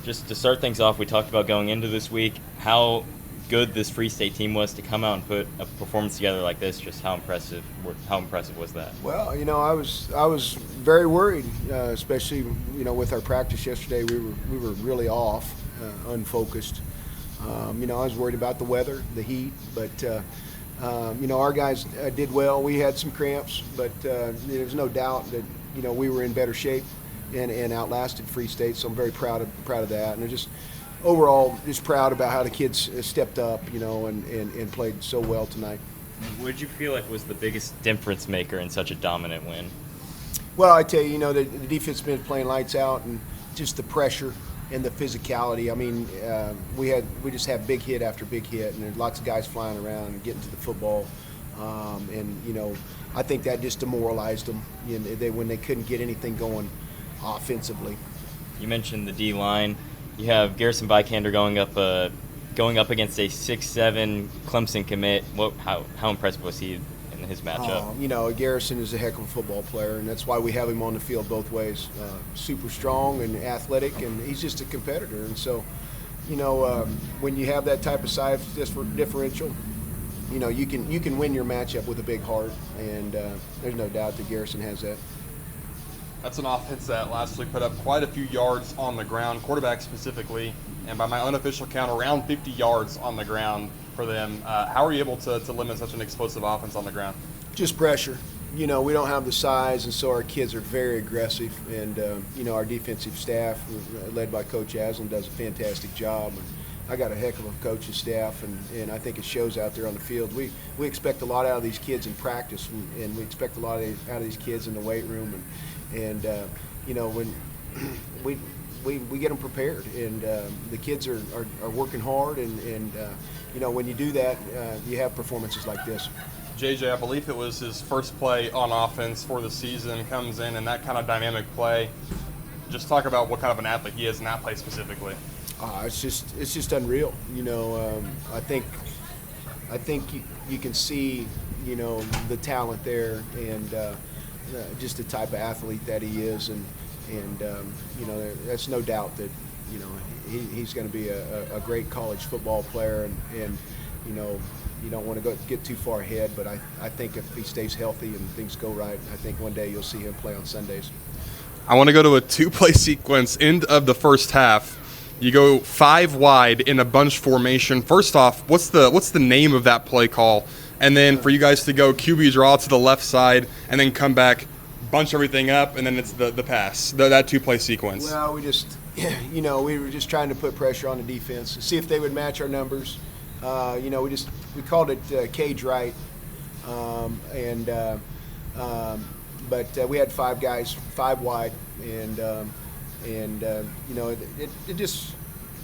just to start things off, we talked about going into this week how good this Free State team was to come out and put a performance together like this. Just how impressive was that? Well, I was very worried, especially with our practice yesterday. We were really off, unfocused. I was worried about the weather, the heat, but our guys did well. We had some cramps, but there's no doubt that we were in better shape and outlasted Free State. So I'm very proud of that, and I'm just overall just proud about how the kids stepped up, and played so well tonight. What did you feel like was the biggest difference maker in such a dominant win? Well, I tell you, the defense has been playing lights out, and just the pressure and the physicality. I mean, we just have big hit after big hit, and there's lots of guys flying around and getting to the football. I think that just demoralized them when they couldn't get anything going offensively. You mentioned the D line. You have Garrison Vikander going up against a 6'7" Clemson commit. How impressive was he in his matchup? Garrison is a heck of a football player, and that's why we have him on the field both ways. Super strong and athletic, and he's just a competitor. And so, when you have that type of size differential, you can win your matchup with a big heart, and there's no doubt that Garrison has that. That's an offense that last week put up quite a few yards on the ground, quarterback specifically, and by my unofficial count, around 50 yards on the ground for them. How are you able to limit such an explosive offense on the ground? Just pressure. We don't have the size, and so our kids are very aggressive. And, our defensive staff, led by Coach Aslan, does a fantastic job. And I got a heck of a coaching staff, and I think it shows out there on the field. We expect a lot out of these kids in practice, and we expect a lot out of these kids in the weight room. And when we get them prepared, and the kids are working hard, and when you do that, you have performances like this. JJ, I believe it was his first play on offense for the season, comes in and that kind of dynamic play. Just talk about what kind of an athlete he is in that play specifically. It's just unreal. I think you can see the talent there, and just the type of athlete that he is, and that's no doubt that he's going to be a great college football player, and you don't want to get too far ahead, but I think if he stays healthy and things go right, I think one day you'll see him play on Sundays. I want to go to a two-play sequence, end of the first half. You go 5 wide in a bunch formation. First off, what's the name of that play call? And then for you guys to go QB draw to the left side and then come back, bunch everything up, and then it's the pass, that two-play sequence. Well, we just, we were just trying to put pressure on the defense, see if they would match our numbers. We called it cage right, but we had 5 guys, 5 wide, and it just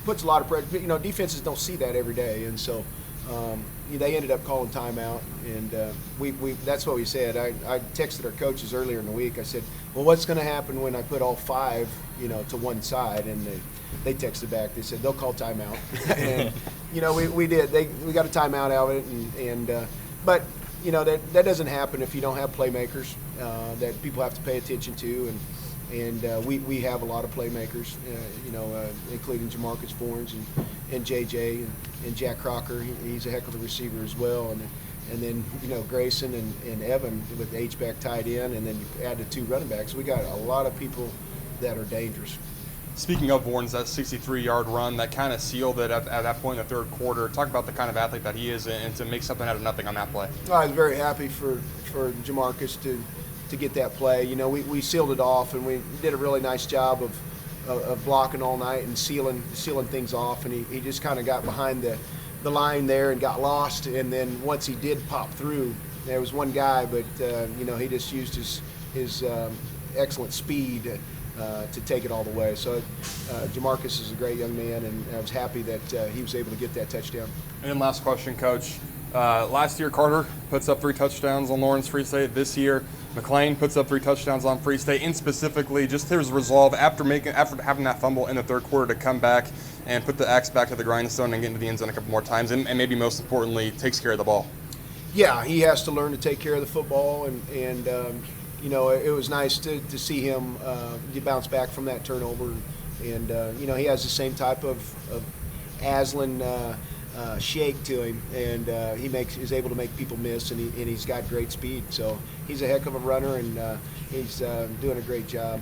puts a lot of pressure. Defenses don't see that every day, and so they ended up calling timeout, and that's what we said. I texted our coaches earlier in the week. I said, well, what's going to happen when I put all 5 to one side? And they texted back. They said they'll call timeout. And we did. We got a timeout out of it, but that doesn't happen if you don't have playmakers that people have to pay attention to, and we have a lot of playmakers, including Jamarcus Fornes and JJ and Jack Crocker. He's a heck of a receiver as well, and then Grayson and Evan with the H-back tied in, and then you add the 2 running backs. We got a lot of people that are dangerous. Speaking of Warren's, that 63-yard run that kind of sealed it at that point in the third quarter. Talk about the kind of athlete that he is, and to make something out of nothing on that play. I was very happy for Jamarcus to get that play. We sealed it off, and we did a really nice job of blocking all night and sealing things off, and he just kind of got behind the line there and got lost. And then once he did pop through, there was one guy, but he just used his excellent speed to take it all the way. So Jamarcus is a great young man, and I was happy that he was able to get that touchdown. And then last question, Coach. Last year, Carter puts up 3 touchdowns on Lawrence Free State. This year, McLean puts up 3 touchdowns on Free State. And specifically, just his resolve after having that fumble in the third quarter to come back and put the axe back to the grindstone and get into the end zone a couple more times, and maybe most importantly, takes care of the ball. Yeah, he has to learn to take care of the football, and it was nice to see him bounce back from that turnover and he has the same type of Aslan shake to him, and is able to make people miss, and he's got great speed. So he's a heck of a runner, and he's doing a great job.